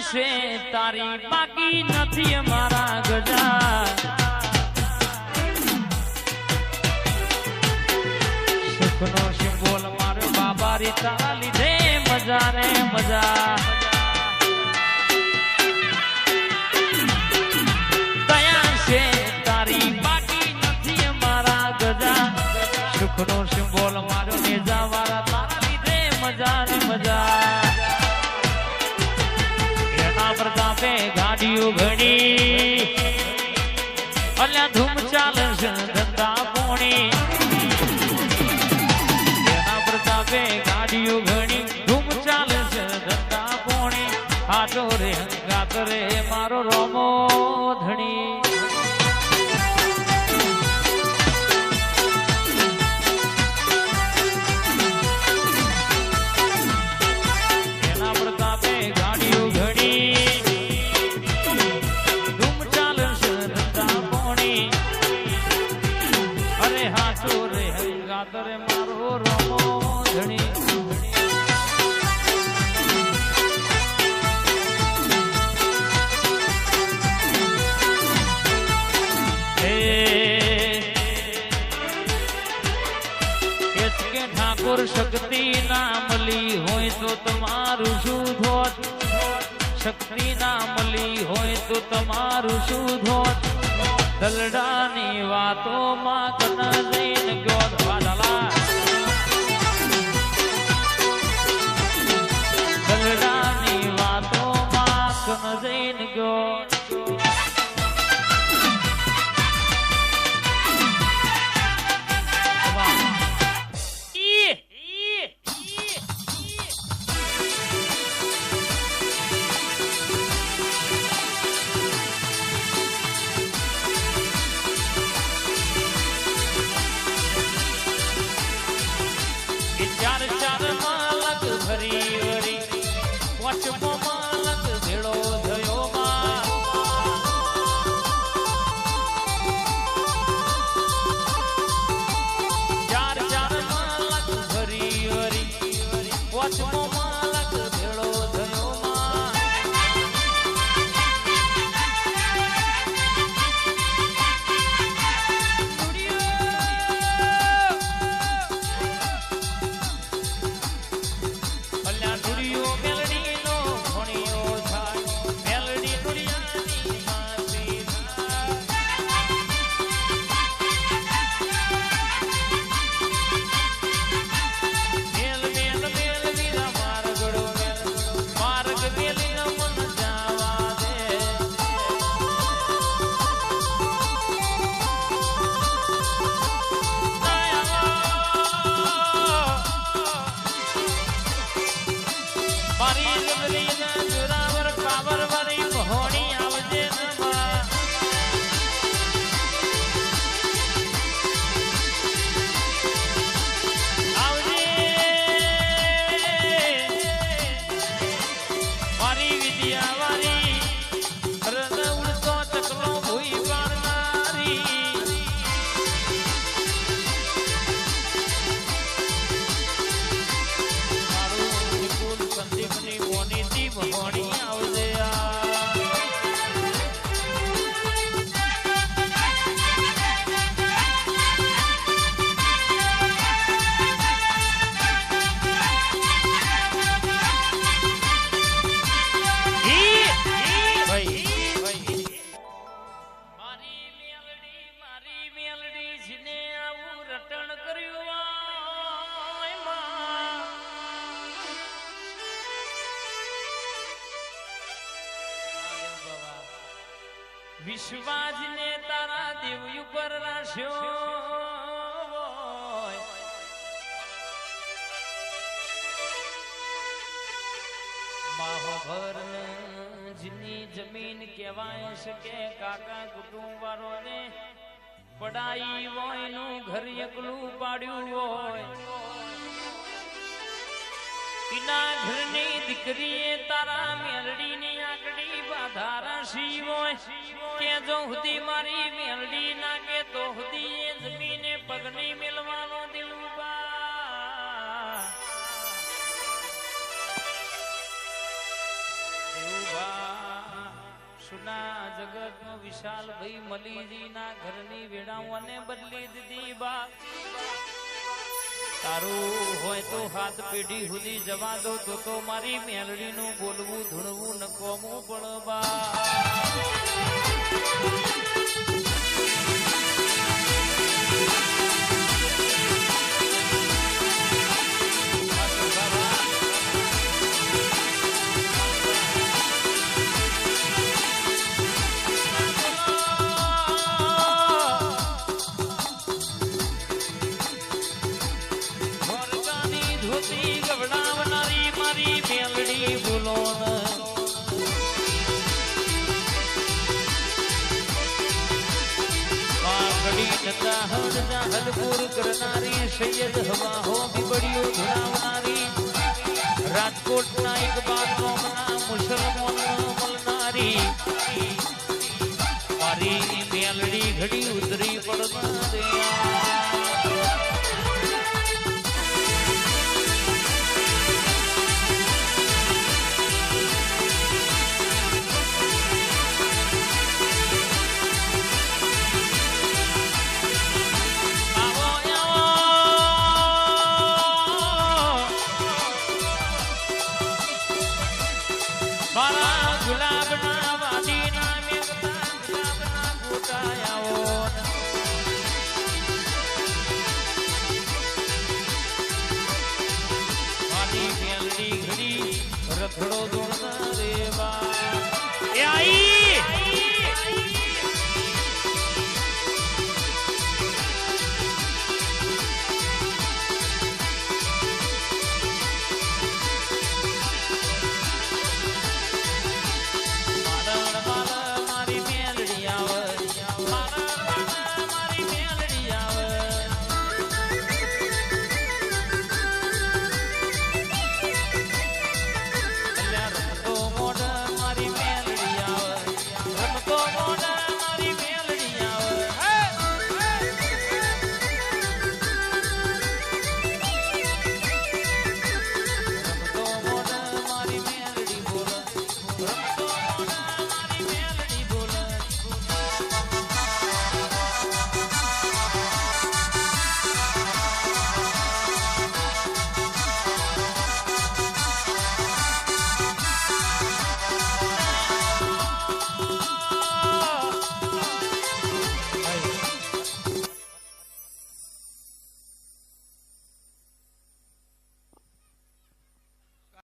છે તારી બાકી નથી મારા ગજા સુખનો સિમ્બોલ મારો બાબારી તારા લીધે મજા ને મજા દયા છે તારી બાકી નથી મારા ગજા સુખનો સિમ્બોલ મારો નેજા વાળા તારા લીધે મજા ને મજા પ્રતાપે ગાડીઓ ઘણી અલ્યા ધૂમ ચાલે છે ધંધા પોણી એના પ્રતાપે ગાડીઓ ઘણી ધૂમ ચાલે છે ધંધા પોણી આટો રે હંગાત રે મારો રોમો ધણી રે મારો રોમો ધણી ઠાકોર શક્તિ ના મળી હોય તો તમારું શું ધોત શક્તિ ના મળી હોય તો તમારું શું ધોત દલડાની વાતો માં કના જઈને ગયો દલડાની વાતો માં કના જઈને ગયો વિશ્વાસ ને તારા દેવ ઉપર રાખ્યો માહોભર જની જમીન કહેવાય છે કે કાકા કુટુંબ વાળો ને પડાઈ હોય નું ઘર એકલું પાડ્યું હોય ઈના ઘરની દીકરીએ તારા મેલડી ની આંકડી બાધારા સી હોય કે જો હુદી મારી મેલડી ના કે તો હુદી જમીને પગની મિલવાનો દિલુબા વિશ્વના જગતમાં વિશાલ ભાઈ મલીજીના ઘરની વેડાઓને બદલી દીધી બા તારું હોય તો હાથ પેઢી સુધી જવા દો તો મારી મેલડીનું બોલવું ધૂણવું નકોમું પણ બા ગવડાવનારી મારી મેલડી બોલો હલપુર કરનારી સૈયદ હવા હો બીબડીઓ ધરાવનારી રાજકોટના એક બાદમાં મુસલમાન મળનારી મારી મેલડી ઘડી ઉતરી પડનારી મારા ગુલાબના વાડીના મેઘતા ગુલાબના ગોટાયાઓ મારી મેલડી ઘડી રખડો